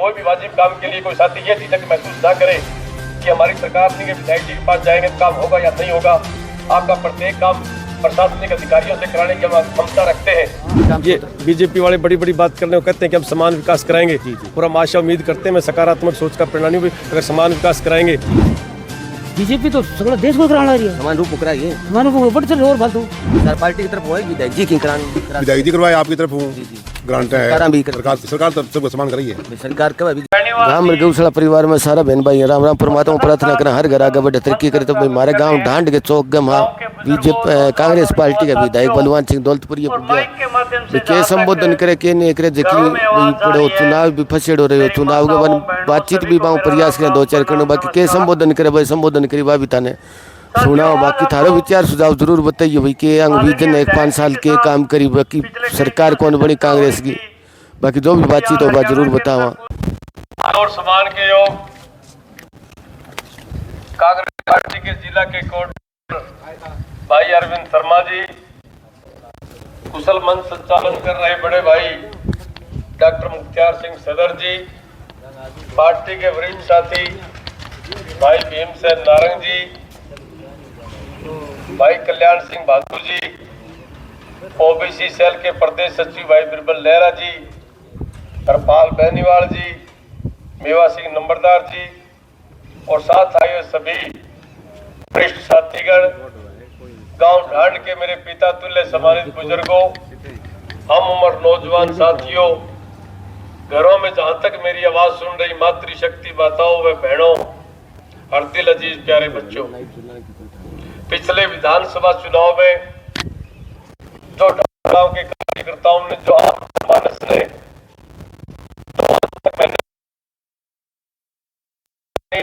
कोई भी वाजिब काम के लिए कोई साथी ये झिझक महसूस ना करे कि हमारी सरकार नहीं है, विधायक जी के पास जाएंगे तो काम होगा या नहीं होगा। आपका प्रत्येक काम प्रशासनिक अधिकारियों से कराने की हम क्षमता रखते हैं। ये बीजेपी वाले बड़ी बड़ी बात करने को कहते हैं कि हम समान विकास कराएंगे और हम आशा उम्मीद करते हैं, मैं सकारात्मक सोच का परिणाम भी, अगर समान विकास कराएंगे। बीजेपी तो सगळं देश को कराना रही है, समान रूप करा ये समान रूप बट चल और फालतू सर पार्टी की तरफ होए विधायक जी की करानी विधायक जी करवाए, आपकी तरफ हूँ ग्रांट है, सरकार तरफ से समान कराइए। सरकार का भी गांव में गौशाला परिवार में सारा बहन भाई राम राम परमात्मा प्रार्थना करें हर घर आगे बढ़े तरक्की करे। तो भाई हमारे गांव ढांड के चौक गम बीजेपी कांग्रेस पार्टी का विधायक बलवान सिंह दौलतपुरी के संबोधन करे के नहीं करे जकी पड़ो चुनाव भी फसेड़ो रहे हो, चुनाव के बाद बातचीत भी बाऊ प्रयास करें दो चार करने बाकी के संबोधन करे भाई संबोधन करी बा भी थाने सुनाओ। बाकी थारो विचार सुझाव जरूर बताइए भाई के अंग विजन एक 5 साल के काम करी, बाकी सरकार कौन बनी कांग्रेस की, बाकी जो भी बातचीत होगा जरूर बतावा। और समान के योग कांग्रेस पार्टी के जिला के कोऑर्डिनेटर भाई अरविंद शर्मा जी, कुशल मंच संचालन कर रहे बड़े भाई डॉक्टर मुख्तार सिंह सदर जी, पार्टी के वरिष्ठ साथी भाई भीमसेन नारंग जी, भाई कल्याण सिंह बहादुर जी, ओबीसी सेल के प्रदेश सचिव भाई बिरबल लहरा जी, हरपाल बेनीवाल जी, मेवा सिंह नंबरदार जी और साथ आए हुए सभी वरिष्ठ साथीगण, गांव ढांड के मेरे पिता तुल्य सम्मानित बुजुर्गों, हम उम्र नौजवान साथियों, घरों में जहां तक मेरी आवाज सुन रही मातृशक्ति माताओं व बहनों, हर दिल अजीज प्यारे बच्चों, पिछले विधानसभा चुनाव में जो गांव के कार्यकर्ताओं ने जो मानस ने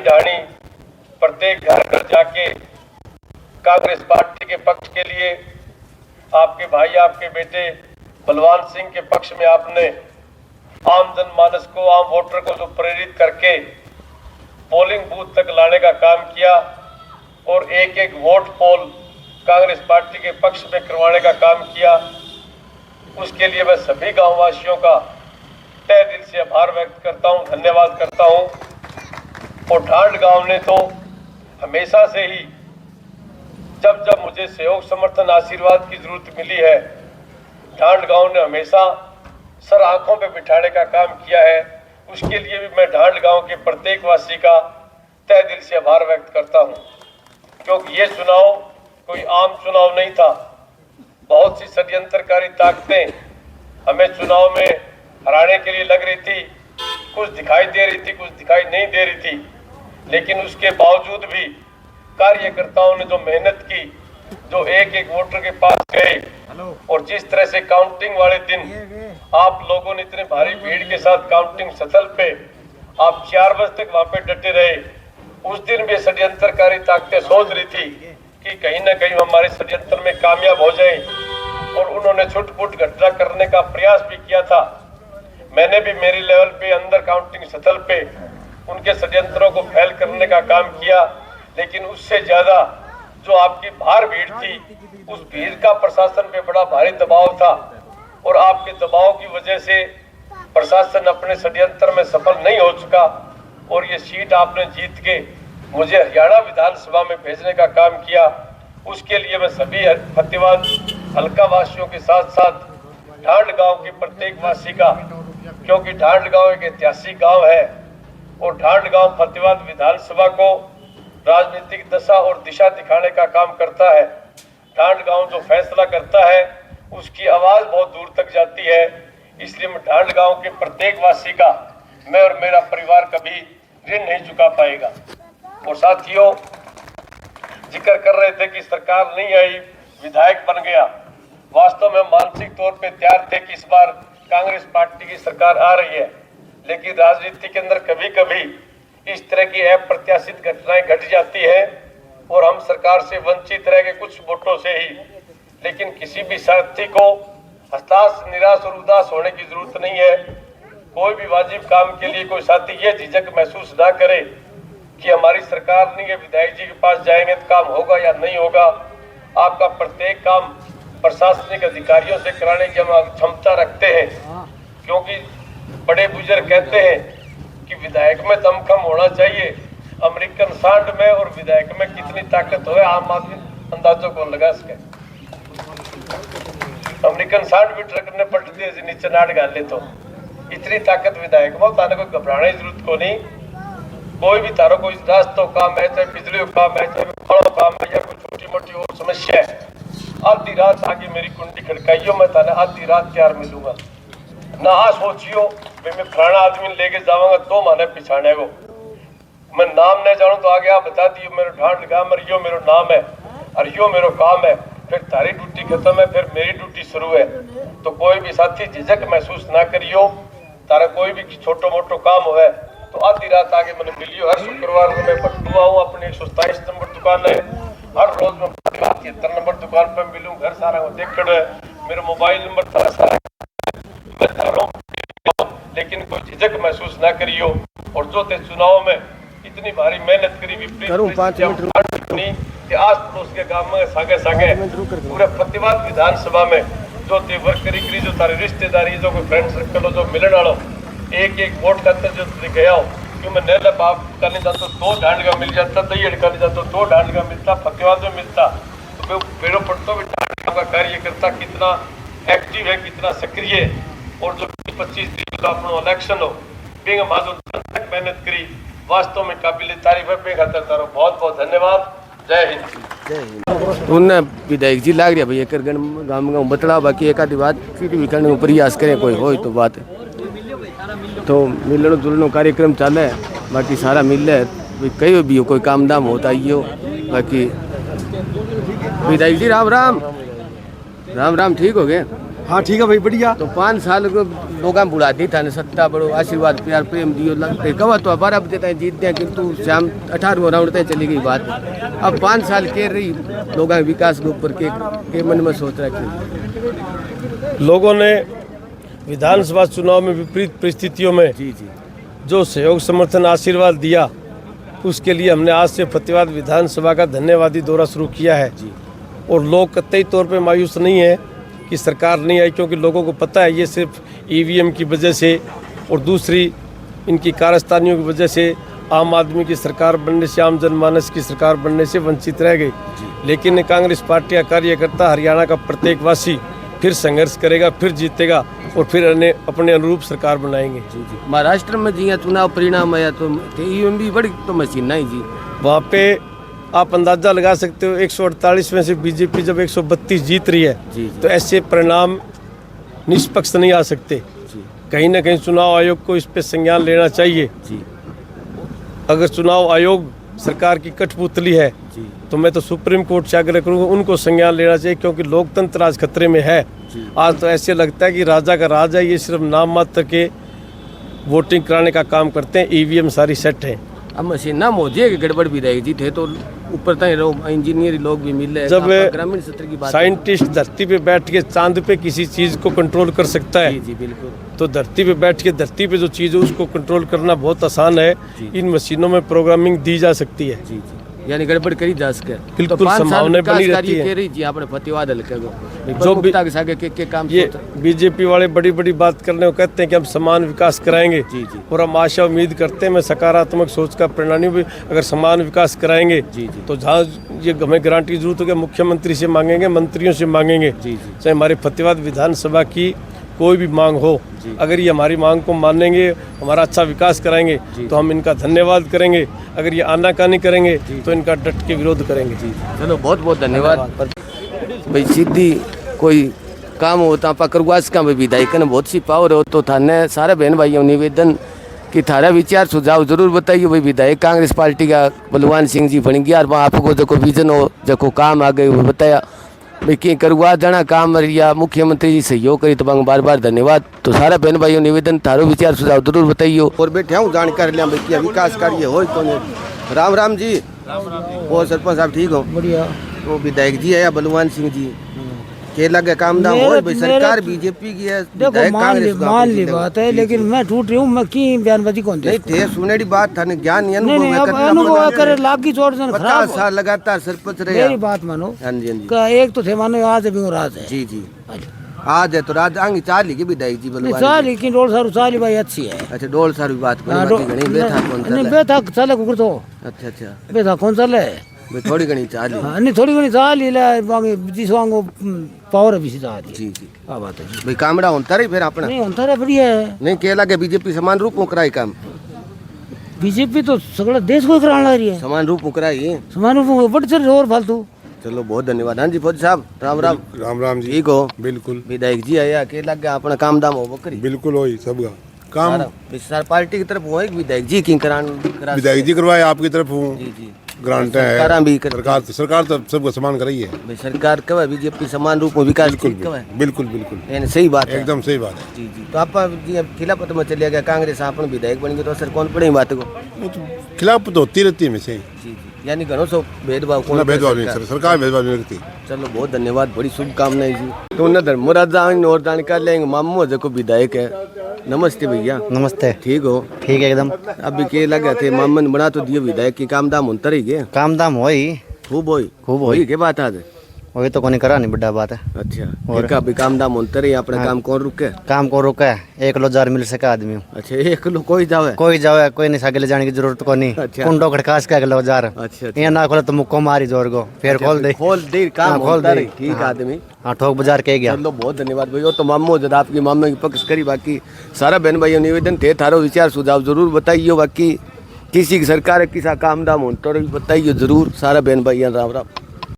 ढाणी प्रत्येक घर घर जाके कांग्रेस पार्टी के पक्ष के लिए आपके भाई आपके बेटे बलवान सिंह के पक्ष में आपने आम जनमानस को आम वोटर को जो प्रेरित करके पोलिंग बूथ तक लाने का काम किया और एक एक वोट पोल कांग्रेस पार्टी के पक्ष में करवाने का काम किया, उसके लिए मैं सभी गांववासियों का तहे दिल से आभार व्यक्त करता हूं, धन्यवाद करता हूं। और ढांड गांव ने तो हमेशा से ही जब जब मुझे सहयोग समर्थन आशीर्वाद की जरूरत मिली है, ढांड गांव ने हमेशा सर आंखों पे बिठाने का काम किया है। उसके लिए भी मैं ढांड गांव के प्रत्येक वासी का तहे दिल से आभार व्यक्त करता हूं, क्योंकि ये चुनाव कोई आम चुनाव नहीं था। बहुत सी षड्यंत्रकारी ताकतें हमें चुनाव में हराने के लिए लग रही थी, कुछ दिखाई दे रही थी, कुछ दिखाई नहीं दे रही थी, लेकिन उसके बावजूद भी कार्यकर्ताओं ने जो मेहनत की, जो एक एक वोटर के पास गए और जिस तरह से काउंटिंग वाले दिन आप लोगों ने इतने भारी भीड़ के साथ काउंटिंग स्थल पे आप 4 बजे तक वहां पे डटे रहे, उस दिन भी षड्यंत्रकारी ताकतें सोच रही थी कि कहीं ना कहीं हमारे षड्यंत्र में कामयाब हो जाए और उन्होंने छुटपुट घटना करने का प्रयास भी किया था। मैंने भी मेरी लेवल पे अंदर काउंटिंग स्थल पे उनके षड्यंत्रों को फैल करने का काम किया, लेकिन उससे ज्यादा जो आपकी बाहर भीड़ थी, उस भीड़ का प्रशासन पे बड़ा भारी दबाव था और आपके दबाव की वजह से प्रशासन अपने षड्यंत्र में सफल नहीं हो चुका और ये सीट आपने जीत के मुझे हरियाणा विधानसभा में भेजने का काम किया। उसके लिए मैं सभी फतेहाबाद हल्का वासियों के साथ साथ ढांड गांव के प्रत्येक वासी का, क्योंकि ढांड गांव एक ऐतिहासिक गांव है और ढांड गांव फतेहाबाद विधानसभा को राजनीतिक दशा और दिशा दिखाने का काम करता है। ढांड गांव जो फैसला करता है उसकी आवाज बहुत दूर तक जाती है, इसलिए मैं ढांड गांव के प्रत्येक वासी का, मैं और मेरा परिवार कभी ऋण नहीं चुका पाएगा। और साथियों, जिक्र कर रहे थे कि सरकार नहीं आई, विधायक बन गया। वास्तव में मानसिक तौर पे तैयार थे कि इस बार कांग्रेस पार्टी की सरकार आ रही है, लेकिन राजनीति के अंदर कभी कभी इस तरह की अप्रत्याशित घटनाएं घट जाती है और हम सरकार से वंचित रह गए कुछ वोटों से ही। लेकिन किसी भी साथी को हताश, निराश और उदास होने की जरूरत नहीं है। कोई भी वाजिब काम के लिए कोई साथी ये झिझक महसूस ना करे कि हमारी सरकार नहीं है, विधायक जी के पास जाएंगे तो काम होगा या नहीं होगा। आपका प्रत्येक काम प्रशासनिक अधिकारियों से कराने की हम क्षमता रखते हैं, क्योंकि बड़े बुजुर्ग कहते हैं कि विधायक में दमखम होना चाहिए। अमेरिकन सांड में और विधायक में कितनी ताकत हो, आम आदमी अंदाजों कौन लगा सके। अमेरिकन सांड भी ट्रक ने पलट दिए नीचे नाड़ गाले, तो इतनी ताकत विधायक में ताने कोई घबराने की जरूरत को नहीं। कोई भी तारो कोई रास्तों काम है, चाहे बिजली का काम है, चाहे फलों काम है, या कोई छोटी मोटी और समस्या है, आधी रात आगे मेरी कुंडी खड़काइयो, मैं ताने आधी रात तैयार मिलूंगा। ना सोचियो भाई मैं फलाना आदमी लेके जाऊंगा तो माने पिछाने को, मैं नाम नहीं जानू तो आगे आप बता दियो मेरे ढांड लगा मर यो मेरो नाम है और यो मेरो काम है, फिर तारी ड्यूटी खत्म है, फिर मेरी ड्यूटी शुरू है। तो कोई भी साथी झिझक महसूस ना करियो, तारा कोई भी छोटो मोटो काम हो तो आधी रात आगे मैंने मिलियो। हर शुक्रवार को मैं पटुआ हूँ, अपनी 127 नंबर दुकान है, हर रोज मैं 73 नंबर दुकान पर मिलूँ, घर सारा को देख है, मेरा मोबाइल नंबर था सारा मैं तारों, लेकिन कोई झिझक महसूस ना करियो। और जो ते चुनाव में इतनी भारी मेहनत करी, आस पड़ोस के गांव में सागे सागे पूरे प्रतिवाद विधानसभा में जो ते वर्क करी जो तारे रिश्तेदारी जो कोई फ्रेंड सर्कल हो जो मिलने वालों एक वोट करते जो गया हो, क्यों मैं नैला बाप का नहीं जाता तो ढांड का मिल जाता, दही का नहीं जाता तो ढांड का मिलता, फतेवाद में मिलता, तो पेड़ों पड़ता भी ढांड का कार्यकर्ता कितना एक्टिव है, कितना सक्रिय है। और जो 25 दिन का अपना इलेक्शन हो बेंग तक मेहनत करी, वास्तव में काबिल तारीफ है। बेंग तारो बहुत बहुत धन्यवाद। जय हिंद। उन विधायक जी लाग रहा भाई एक गाँव गाँव बतला, बाकी एक आधी बात फिर भी करने को प्रयास करें, कोई हो तो बात तो मिलनो जुलनो कार्यक्रम चाले, बाकी सारा मिल है कहीं भी हो, कोई काम दाम होता ही हो। बाकी विधायक जी राम राम राम राम, ठीक हो गए? हाँ ठीक है भाई, बढ़िया। तो 5 साल को लोग बुला दी था, सत्ता बड़ो आशीर्वाद प्यार प्रेम दियो लगते कवा तो 12 बजे तक जीतते हैं, किंतु शाम 18वां राउंड तक चली गई बात। अब 5 साल के रही लोग विकास के ऊपर के मन में सोच रहा है। लोगों ने विधानसभा चुनाव में विपरीत परिस्थितियों में जी जी जो सहयोग समर्थन आशीर्वाद दिया, उसके लिए हमने आज से फतेहाबाद विधानसभा का धन्यवादी दौरा शुरू किया है। और लोग कतई तौर पे मायूस नहीं है कि सरकार नहीं आई, क्योंकि लोगों को पता है ये सिर्फ ईवीएम की वजह से और दूसरी इनकी कारस्तानियों की वजह से आम आदमी की सरकार बनने से, आम जनमानस की सरकार बनने से वंचित रह गई। लेकिन कांग्रेस पार्टी का कार्यकर्ता, हरियाणा का प्रत्येक वासी फिर संघर्ष करेगा, फिर जीतेगा और फिर अपने अनुरूप सरकार बनाएंगे। जी जी। महाराष्ट्र में जी चुनाव परिणाम आया तो ईवीएम भी बड़ी तो मशीन नहीं जी, वहाँ पे आप अंदाजा लगा सकते हो 148 में से बीजेपी जब 132 जीत रही है जी। तो ऐसे परिणाम निष्पक्ष नहीं आ सकते जी। कहीं ना कहीं चुनाव आयोग को इस पे संज्ञान लेना चाहिए जी। अगर चुनाव आयोग सरकार की कठपुतली है जी। तो मैं तो सुप्रीम कोर्ट से आग्रह करूँगा उनको संज्ञान लेना चाहिए, क्योंकि लोकतंत्र आज खतरे में है। आज तो ऐसे लगता है कि राजा का राज है, ये सिर्फ नाम मात्र के वोटिंग कराने का काम करते हैं, ईवीएम सारी सेट है। अब मशीन ना मोदी गड़बड़ भी रहेगी थे तो ऊपर तक इंजीनियर लोग भी मिल रहे। जब ग्रामीण क्षेत्र की बात, साइंटिस्ट धरती पे बैठ के चांद पे किसी चीज को कंट्रोल कर सकता है, जी जी बिल्कुल, तो धरती पे बैठ के धरती पे जो चीज है उसको कंट्रोल करना बहुत आसान है। इन मशीनों में प्रोग्रामिंग दी जा सकती है। जी जी, यानी गड़बड़ करी जा सके, बिल्कुल संभावना बनी रहती है। जी आपने फतेहाबाद हल्के जो भी के काम ये बीजेपी वाले बड़ी बड़ी बात करने को कहते हैं कि हम समान विकास कराएंगे। जी जी। और हम आशा उम्मीद करते हैं, मैं सकारात्मक सोच का परिणामी भी, अगर समान विकास कराएंगे जी जी। तो जहाँ ये हमें गारंटी की जरूरत होगी मुख्यमंत्री से मांगेंगे, मंत्रियों से मांगेंगे। जी जी। चाहे हमारे फतेहाबाद विधानसभा की कोई भी मांग हो, अगर ये हमारी मांग को मानेंगे, हमारा अच्छा विकास कराएंगे तो हम इनका धन्यवाद करेंगे। अगर ये आनाकानी करेंगे तो इनका डट के विरोध करेंगे। जी चलो बहुत बहुत धन्यवाद। भाई सीधी कोई काम होता करवास का विधायक ने बहुत सी पावर हो, तो थाने सारे बहन भाइयों निवेदन कि थारा विचार सुझाव जरूर बताइए। भाई विधायक कांग्रेस पार्टी का बलवान सिंह जी बन गया, और आपको जो विजन हो जो काम आ गए वो बताया भाई कि करवा जाना काम या मुख्यमंत्री जी सहयोग करी, तो बार बार धन्यवाद। तो सारा बहन भाइयों निवेदन थारो विचार सुझाव जरूर बताइए। और बैठे हूँ जानकारी लिया भाई क्या विकास कार्य हो तो नहीं। राम राम जी। और सरपंच साहब ठीक हो? बढ़िया। तो विधायक जी है या बलवान सिंह जी के लगे काम दाम हो भाई, सरकार बीजेपी की है, देखो मान ली बात है, लेकिन मैं टूट रही हूँ, मैं की बयानबाजी कौन दे? नहीं थे सुनेड़ी बात था ज्ञान अनुभव करे लाभ की चोट से 50 साल लगातार सरपंच रहे। मेरी बात मानो। हाँ जी हाँ जी। एक तो थे मानो आज अभी राज है। जी जी। आज है तो रात आएंगे चाली की विधायक जी नहीं बलवान चाल लेकिन रोड सारू चाली भाई अच्छी है अच्छा डोल सारी बात हाँ, करी बाकी घणी बेथा कौन नहीं चले बेथा चले कुकर तो अच्छा अच्छा बेथा कौन चले भाई थोड़ी घणी चाली हाँ, नहीं थोड़ी घनी चाल ही ले बाकी जिस वांगो पावर भी सी चाल जी जी क्या बात है जी भाई कामड़ा होता रही फिर अपना नहीं होता रहा बढ़िया है नहीं के लगे बीजेपी समान रूप में कराई काम बीजेपी तो सगड़ा देश को कराने लग रही है समान रूप में कराई समान बट चल रहे और फालतू चलो बहुत धन्यवाद हाँ जी फौजी साहब राम राम राम राम जी ठीक हो बिल्कुल विधायक जी आया के लग गया अपना काम दाम हो बकरी बिल्कुल वही सबका काम सारा पार्टी की तरफ हो एक विधायक जी की करा विधायक जी करवाए आपकी तरफ हूँ जी जी ग्रांट सरकारां है भी कर सरकार तो सबको समान कराई है भाई सरकार कब है बीजेपी समान रूप में विकास बिल्कुल कब है बिल्कुल बिल्कुल यानी सही बात है एकदम सही बात है जी जी तो आप जी खिलाफत में चले गया कांग्रेस आपन विधायक बन गए तो असर कौन पड़े बात को वो तो खिलाफ तो होती रहती है में से जी जी यानी घणो सो भेदभाव कोई भेदभाव नहीं सरकार भेदभाव नहीं रखती चलो बहुत धन्यवाद बड़ी शुभकामनाएं जी तो उन्हें धर्मराज और जानकारी लेंगे मामू जो विधायक है नमस्ते भैया नमस्ते ठीक हो ठीक है एकदम अभी के लगे थे मामन बना तो दिए विधायक की काम दाम होता रही गए काम दाम हो ही खूब होई खूब होई के बात आज वही तो कोनी करा नहीं बड़ा बात है अच्छा और अभी काम दाम होता रही अपना काम कौन रुके काम को रोका है 1 किलो जार मिल सका आदमी अच्छा 1 किलो कोई जावे कोई जावे कोई नहीं सागे ले जाने की जरूरत को नहीं अच्छा। कुंडो खड़कास का 1 किलो जार अच्छा ये ना खोले तो मुक्को मारी जोर को फिर खोल दे काम हाँ, खोल होता दे। रही ठीक हाँ। आदमी हाँ ठोक बाजार के गया चलो बहुत धन्यवाद भैया तो मामो जब आपकी मामे की पक्ष करी बाकी सारा बहन भाइयों निवेदन थे थारो विचार सुझाव जरूर बताइए बाकी किसी की सरकार किसा काम दाम होता रही बताइए जरूर सारा बहन भाइयों राम राम